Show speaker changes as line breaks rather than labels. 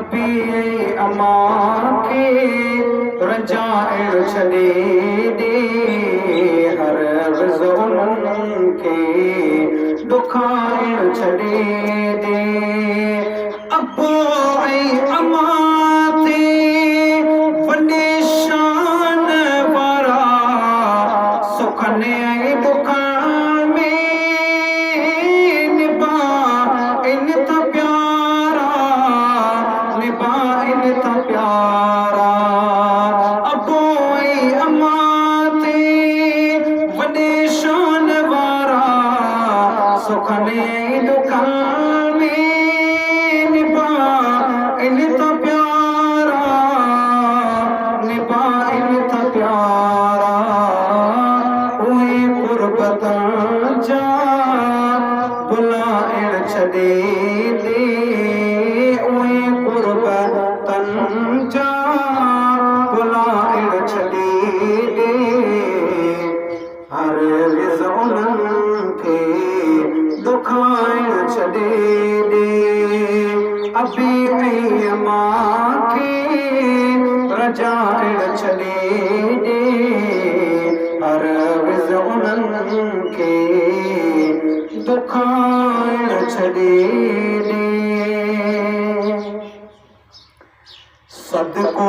अबी अमा के रजाइण छॾे ॾे हर अर्ज़ उन्हनि खे दुखाइण छॾे ॾे अबो ऐं अमा ते वॾे शान वारा सुखनि ऐं दुखनि में निभाइनि था प्यारा निभाइनि था प्यारा अबो ऐं अमा ते वॾे शान वारा सुखनि ऐं दुखनि में निभाइनि था प्यारा निभाइनि था प्यारा उहे कुर्बतनि जा बुलाइण छॾे ॾे उहे कुर्बतनि जा बुलाइण छॾे ॾे हर विज़ उन्हनि खे दुखाइण छॾे ॾे अबी ऐं अमा खे रजाइण छॾे ॾे हर विज़ उन्हनि खे दुखाइण छॾे ॾे सदको